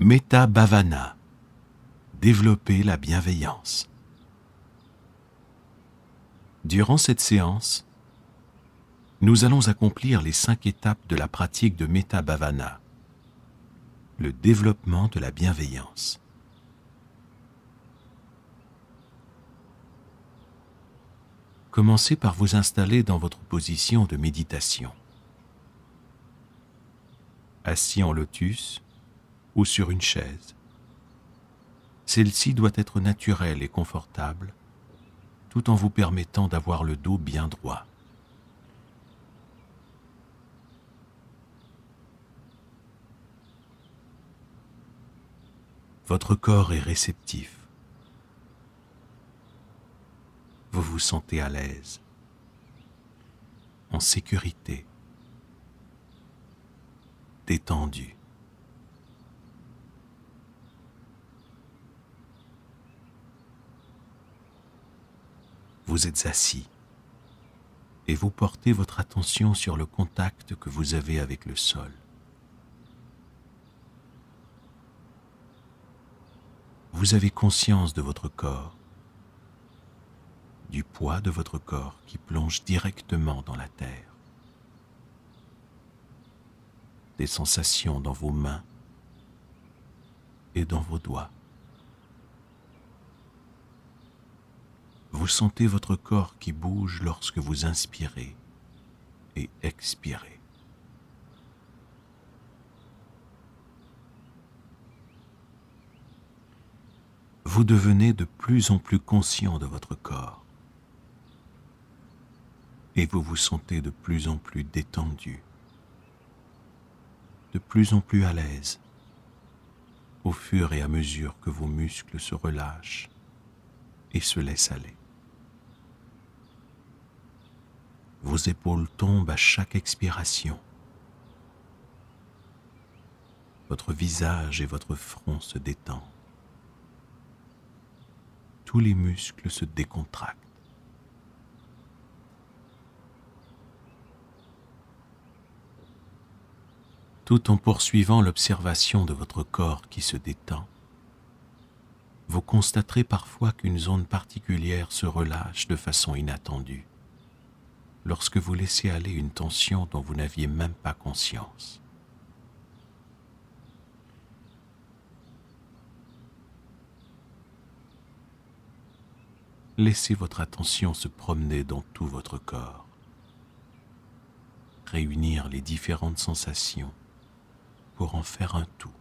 Metta Bhavana, développer la bienveillance. Durant cette séance, nous allons accomplir les 5 étapes de la pratique de Metta Bhavana, le développement de la bienveillance. Commencez par vous installer dans votre position de méditation. Assis en lotus ou sur une chaise. Celle-ci doit être naturelle et confortable, tout en vous permettant d'avoir le dos bien droit. Votre corps est réceptif. Vous vous sentez à l'aise, en sécurité, détendu. Vous êtes assis et vous portez votre attention sur le contact que vous avez avec le sol. Vous avez conscience de votre corps, du poids de votre corps qui plonge directement dans la terre, des sensations dans vos mains et dans vos doigts. Vous sentez votre corps qui bouge lorsque vous inspirez et expirez. Vous devenez de plus en plus conscient de votre corps et vous vous sentez de plus en plus détendu, de plus en plus à l'aise au fur et à mesure que vos muscles se relâchent et se laissent aller. Vos épaules tombent à chaque expiration. Votre visage et votre front se détendent. Tous les muscles se décontractent. Tout en poursuivant l'observation de votre corps qui se détend, vous constaterez parfois qu'une zone particulière se relâche de façon inattendue, lorsque vous laissez aller une tension dont vous n'aviez même pas conscience. Laissez votre attention se promener dans tout votre corps, réunir les différentes sensations pour en faire un tout.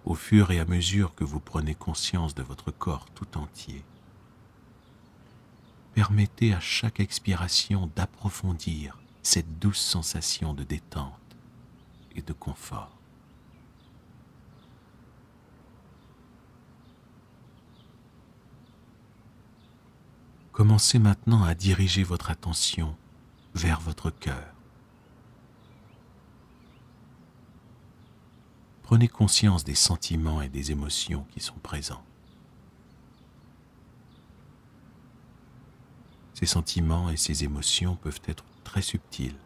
Au fur et à mesure que vous prenez conscience de votre corps tout entier, permettez à chaque expiration d'approfondir cette douce sensation de détente et de confort. Commencez maintenant à diriger votre attention vers votre cœur. Prenez conscience des sentiments et des émotions qui sont présents. Ces sentiments et ces émotions peuvent être très subtils.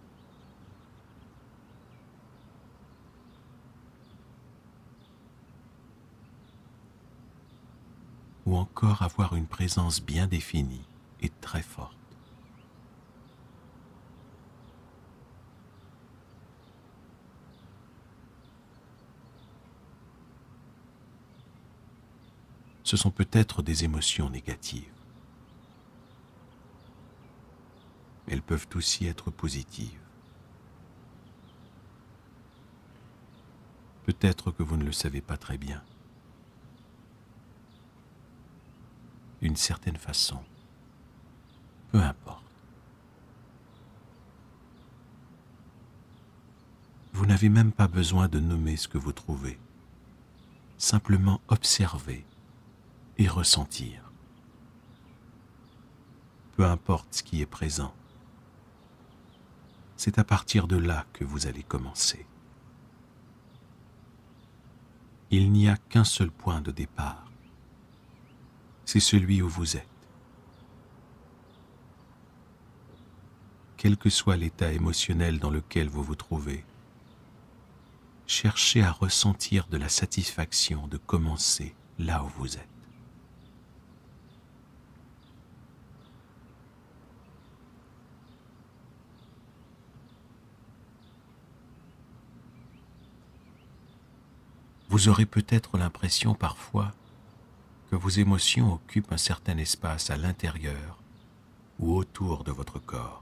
Ou encore avoir une présence bien définie et très forte. Ce sont peut-être des émotions négatives. Elles peuvent aussi être positives. Peut-être que vous ne le savez pas très bien. D'une certaine façon, peu importe. Vous n'avez même pas besoin de nommer ce que vous trouvez. Simplement observer et ressentir. Peu importe ce qui est présent. C'est à partir de là que vous allez commencer. Il n'y a qu'un seul point de départ. C'est celui où vous êtes. quel que soit l'état émotionnel dans lequel vous vous trouvez, cherchez à ressentir de la satisfaction de commencer là où vous êtes. Vous aurez peut-être l'impression parfois que vos émotions occupent un certain espace à l'intérieur ou autour de votre corps.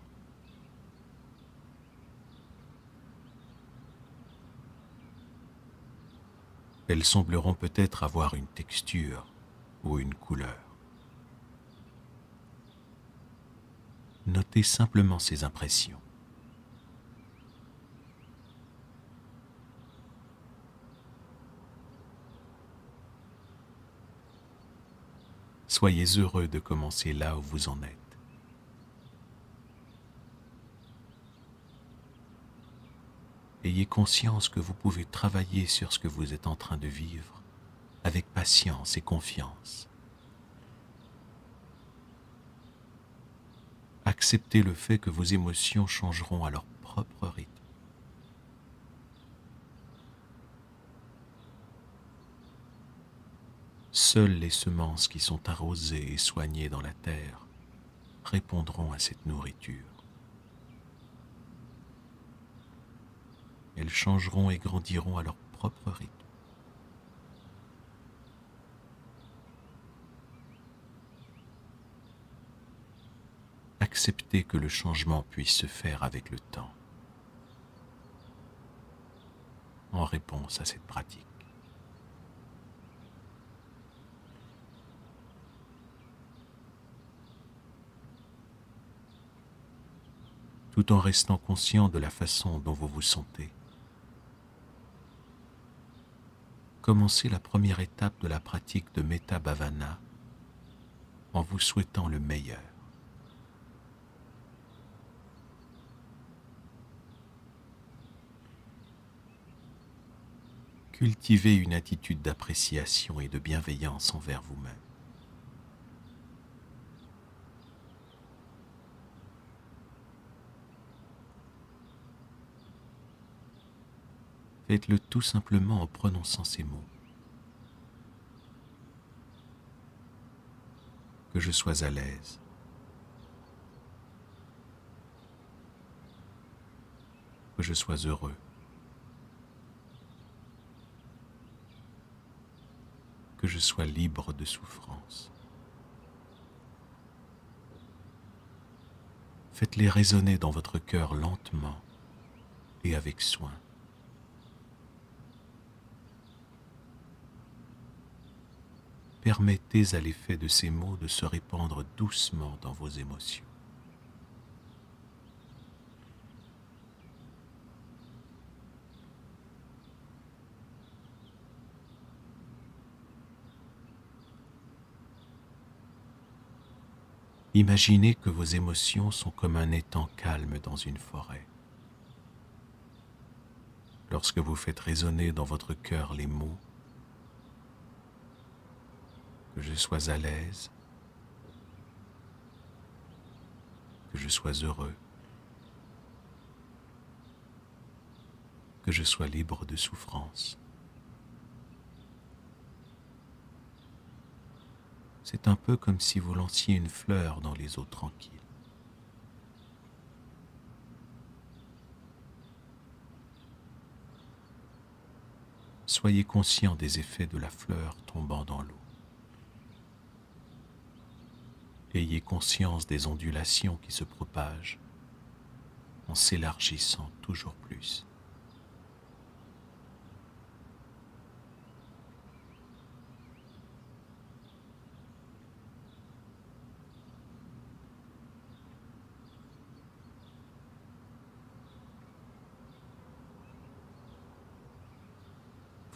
Elles sembleront peut-être avoir une texture ou une couleur. Notez simplement ces impressions. Soyez heureux de commencer là où vous en êtes. Ayez conscience que vous pouvez travailler sur ce que vous êtes en train de vivre avec patience et confiance. Acceptez le fait que vos émotions changeront à leur propre rythme. Seules les semences qui sont arrosées et soignées dans la terre répondront à cette nourriture. Elles changeront et grandiront à leur propre rythme. Acceptez que le changement puisse se faire avec le temps, en réponse à cette pratique. Tout en restant conscient de la façon dont vous vous sentez. Commencez la première étape de la pratique de Metta Bhavana en vous souhaitant le meilleur. Cultivez une attitude d'appréciation et de bienveillance envers vous-même. Faites-le tout simplement en prononçant ces mots. Que je sois à l'aise. Que je sois heureux. Que je sois libre de souffrance. Faites-les résonner dans votre cœur lentement et avec soin. Permettez à l'effet de ces mots de se répandre doucement dans vos émotions. Imaginez que vos émotions sont comme un étang calme dans une forêt. Lorsque vous faites résonner dans votre cœur les mots que je sois à l'aise, que je sois heureux, que je sois libre de souffrance. C'est un peu comme si vous lanciez une fleur dans les eaux tranquilles. Soyez conscient des effets de la fleur tombant dans l'eau. Ayez conscience des ondulations qui se propagent en s'élargissant toujours plus.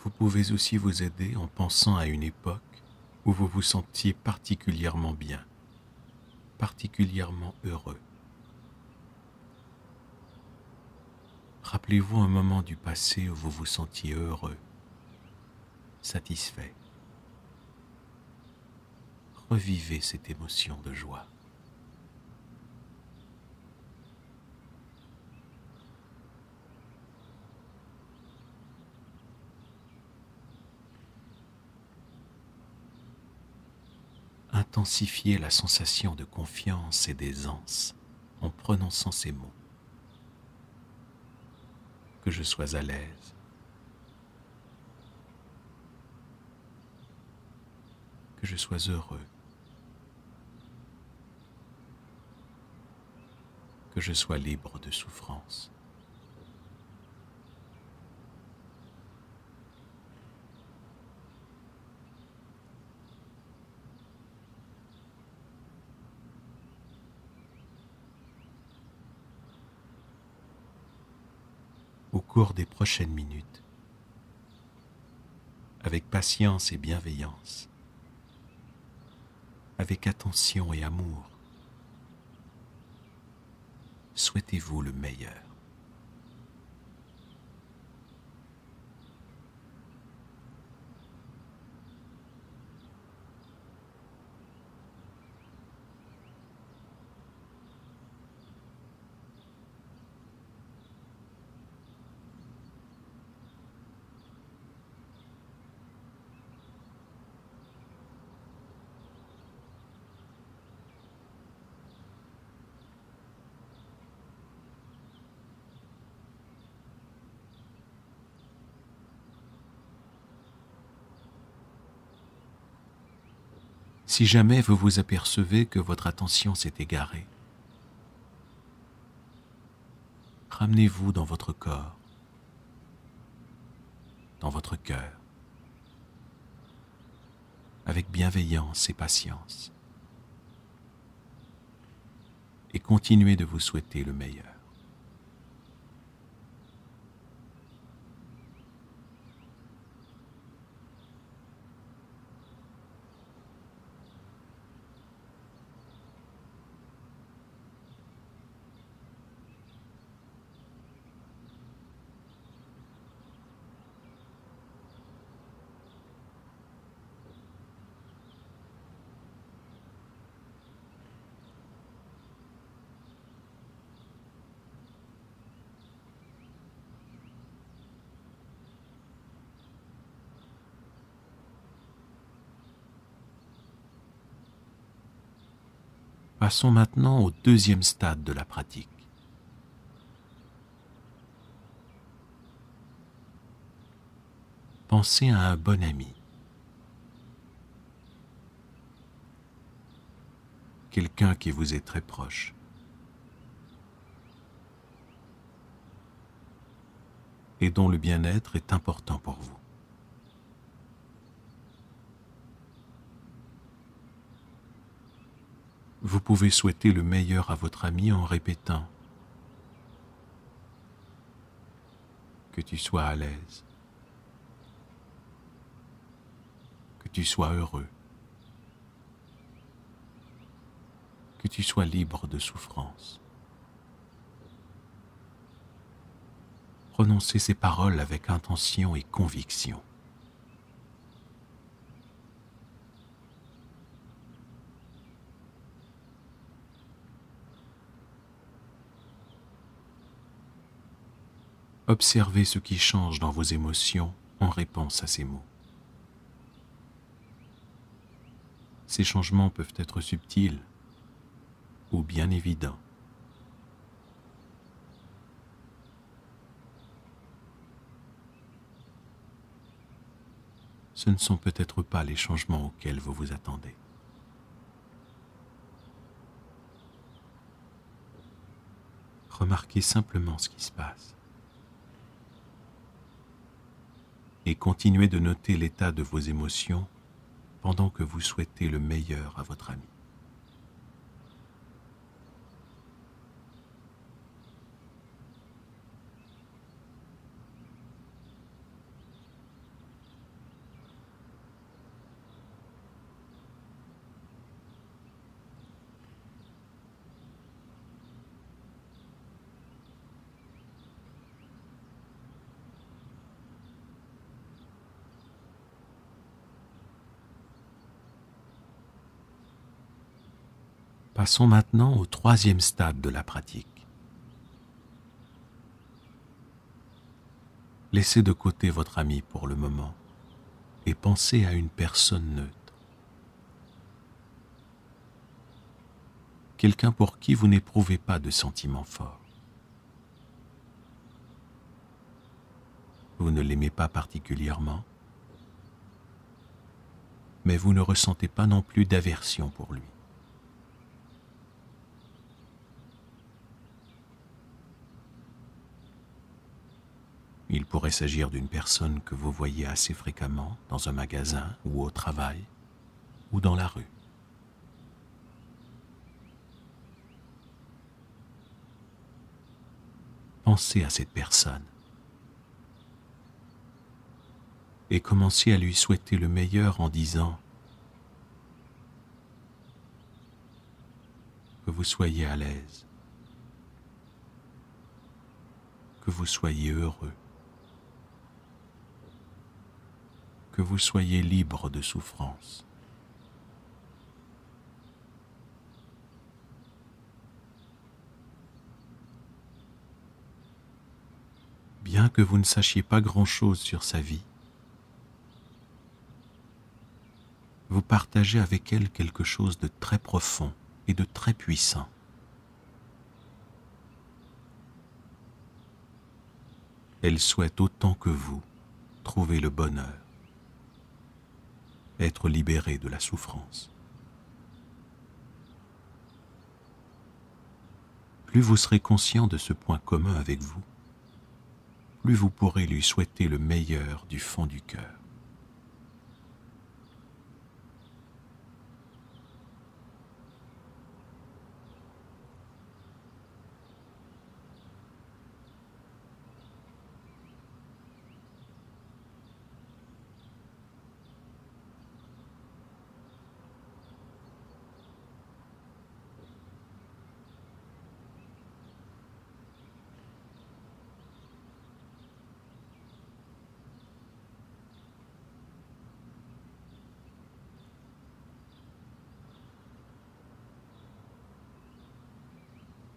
Vous pouvez aussi vous aider en pensant à une époque où vous vous sentiez particulièrement bien, particulièrement heureux. Rappelez-vous un moment du passé où vous vous sentiez heureux, satisfait. Revivez cette émotion de joie. intensifiez la sensation de confiance et d'aisance en prononçant ces mots. Que je sois à l'aise. Que je sois heureux. Que je sois libre de souffrance. Au cours des prochaines minutes, avec patience et bienveillance, avec attention et amour, souhaitez-vous le meilleur. Si jamais vous vous apercevez que votre attention s'est égarée, ramenez-vous dans votre corps, dans votre cœur, avec bienveillance et patience, et continuez de vous souhaiter le meilleur. Passons maintenant au deuxième stade de la pratique. Pensez à un bon ami, quelqu'un qui vous est très proche, et dont le bien-être est important pour vous. Vous pouvez souhaiter le meilleur à votre ami en répétant que tu sois à l'aise, que tu sois heureux, que tu sois libre de souffrance. Prononcez ces paroles avec intention et conviction. Observez ce qui change dans vos émotions en réponse à ces mots. Ces changements peuvent être subtils ou bien évidents. Ce ne sont peut-être pas les changements auxquels vous vous attendez. Remarquez simplement ce qui se passe. Et continuez de noter l'état de vos émotions pendant que vous souhaitez le meilleur à votre ami. Passons maintenant au troisième stade de la pratique. Laissez de côté votre ami pour le moment et pensez à une personne neutre. quelqu'un pour qui vous n'éprouvez pas de sentiments forts. Vous ne l'aimez pas particulièrement, mais vous ne ressentez pas non plus d'aversion pour lui. Il pourrait s'agir d'une personne que vous voyez assez fréquemment dans un magasin ou au travail ou dans la rue. Pensez à cette personne et commencez à lui souhaiter le meilleur en disant que vous soyez à l'aise, que vous soyez heureux, que vous soyez libre de souffrance. Bien que vous ne sachiez pas grand-chose sur sa vie, vous partagez avec elle quelque chose de très profond et de très puissant. Elle souhaite autant que vous trouver le bonheur, être libérée de la souffrance. Plus vous serez conscient de ce point commun avec vous, plus vous pourrez lui souhaiter le meilleur du fond du cœur.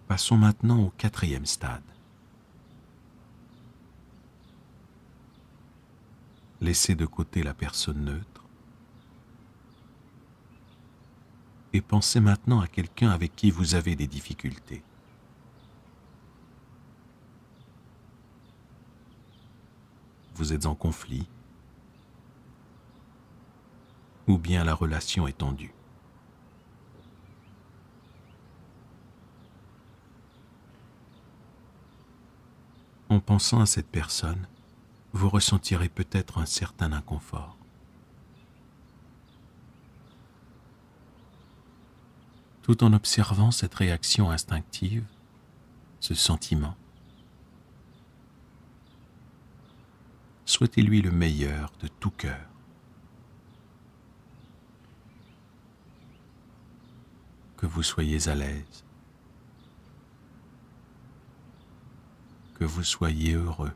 Passons maintenant au 4e stade. Laissez de côté la personne neutre et pensez maintenant à quelqu'un avec qui vous avez des difficultés. Vous êtes en conflit ou bien la relation est tendue. En pensant à cette personne, vous ressentirez peut-être un certain inconfort. Tout en observant cette réaction instinctive, ce sentiment, souhaitez-lui le meilleur de tout cœur. Que vous soyez à l'aise, que vous soyez heureux,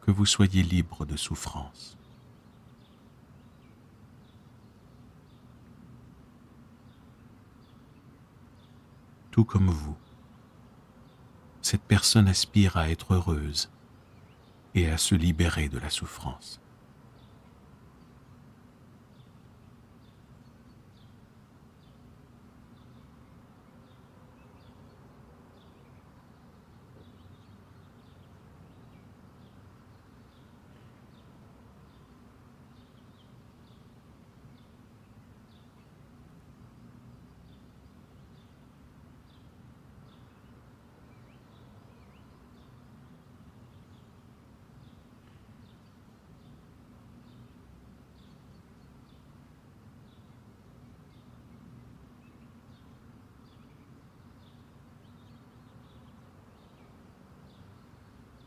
que vous soyez libre de souffrance. Tout comme vous, cette personne aspire à être heureuse et à se libérer de la souffrance.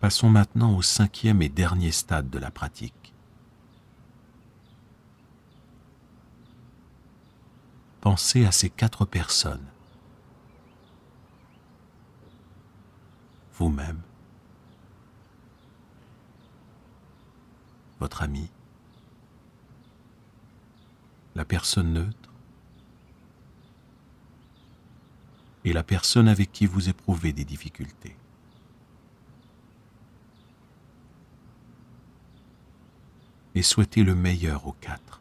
Passons maintenant au 5e et dernier stade de la pratique. Pensez à ces 4 personnes. Vous-même, votre ami, la personne neutre et la personne avec qui vous éprouvez des difficultés. Et souhaitez le meilleur aux 4.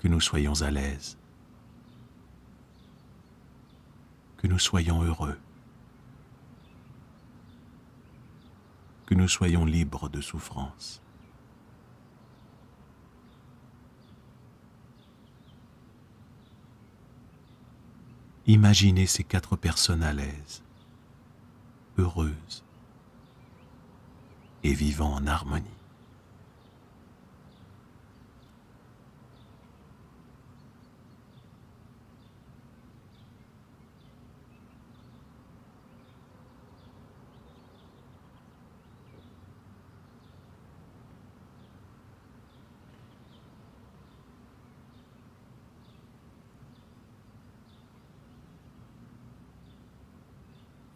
que nous soyons à l'aise, que nous soyons heureux, que nous soyons libres de souffrance. Imaginez ces 4 personnes à l'aise, heureuses et vivant en harmonie.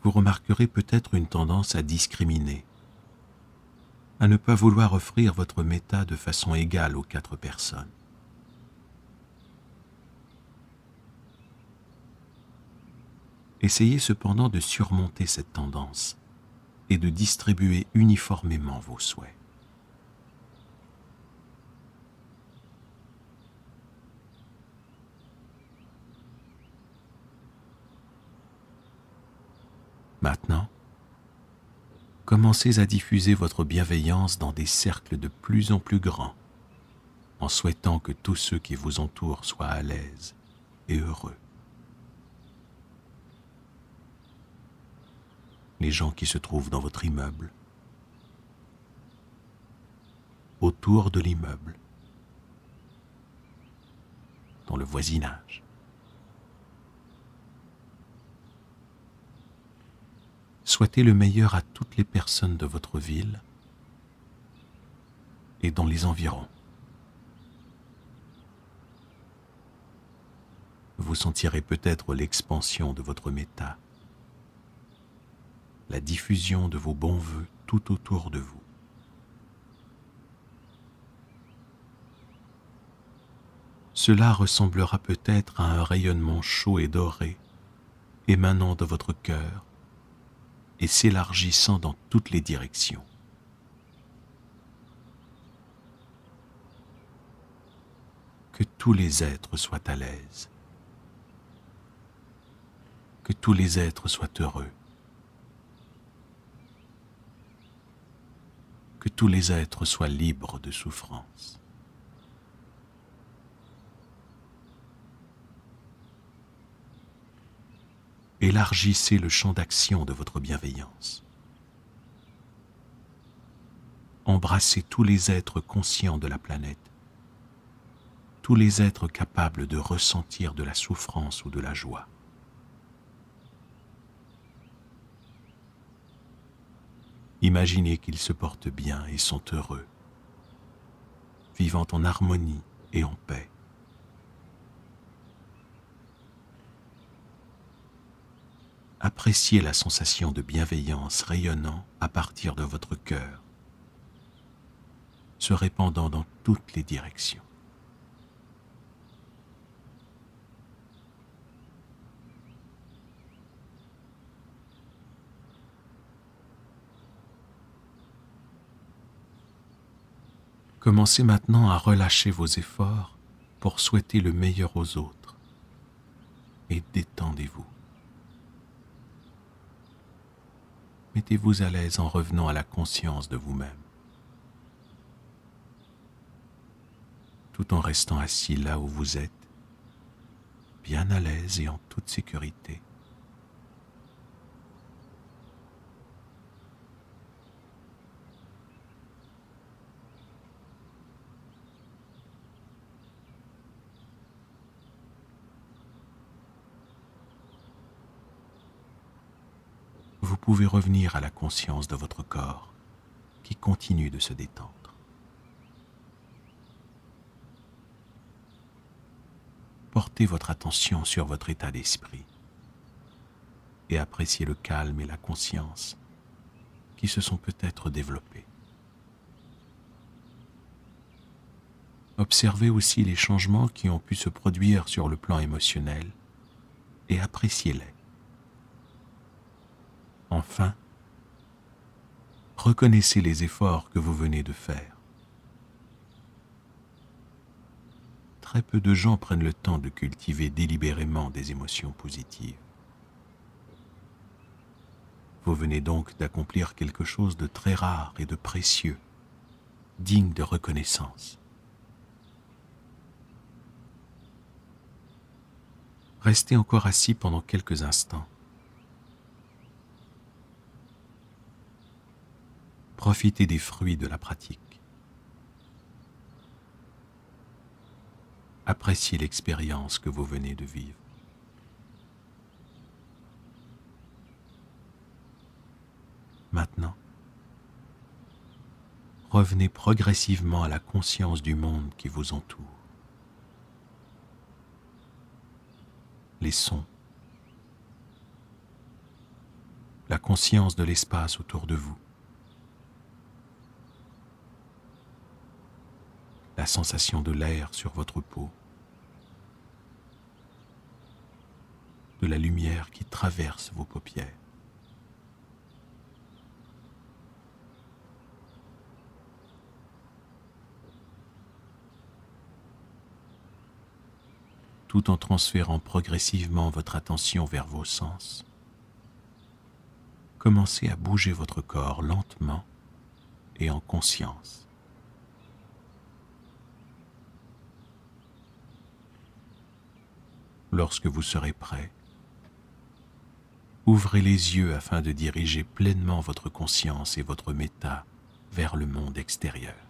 Vous remarquerez peut-être une tendance à discriminer, à ne pas vouloir offrir votre méta de façon égale aux 4 personnes. Essayez cependant de surmonter cette tendance et de distribuer uniformément vos souhaits. Maintenant, commencez à diffuser votre bienveillance dans des cercles de plus en plus grands, en souhaitant que tous ceux qui vous entourent soient à l'aise et heureux. Les gens qui se trouvent dans votre immeuble, autour de l'immeuble, dans le voisinage. Souhaitez le meilleur à toutes les personnes de votre ville et dans les environs. Vous sentirez peut-être l'expansion de votre méta, la diffusion de vos bons vœux tout autour de vous. Cela ressemblera peut-être à un rayonnement chaud et doré émanant de votre cœur et s'élargissant dans toutes les directions. Que tous les êtres soient à l'aise, que tous les êtres soient heureux, que tous les êtres soient libres de souffrance. Élargissez le champ d'action de votre bienveillance. Embrassez tous les êtres conscients de la planète, tous les êtres capables de ressentir de la souffrance ou de la joie. Imaginez qu'ils se portent bien et sont heureux, vivant en harmonie et en paix. Appréciez la sensation de bienveillance rayonnant à partir de votre cœur, se répandant dans toutes les directions. Commencez maintenant à relâcher vos efforts pour souhaiter le meilleur aux autres et détendez-vous. Mettez-vous à l'aise en revenant à la conscience de vous-même, tout en restant assis là où vous êtes, bien à l'aise et en toute sécurité. Vous pouvez revenir à la conscience de votre corps qui continue de se détendre. Portez votre attention sur votre état d'esprit et appréciez le calme et la conscience qui se sont peut-être développés. Observez aussi les changements qui ont pu se produire sur le plan émotionnel et appréciez-les. Enfin, reconnaissez les efforts que vous venez de faire. très peu de gens prennent le temps de cultiver délibérément des émotions positives. Vous venez donc d'accomplir quelque chose de très rare et de précieux, digne de reconnaissance. Restez encore assis pendant quelques instants. Profitez des fruits de la pratique. Appréciez l'expérience que vous venez de vivre. Maintenant, revenez progressivement à la conscience du monde qui vous entoure. Les sons, la conscience de l'espace autour de vous, la sensation de l'air sur votre peau, de la lumière qui traverse vos paupières. Tout en transférant progressivement votre attention vers vos sens, commencez à bouger votre corps lentement et en conscience. Lorsque vous serez prêt, ouvrez les yeux afin de diriger pleinement votre conscience et votre méta vers le monde extérieur.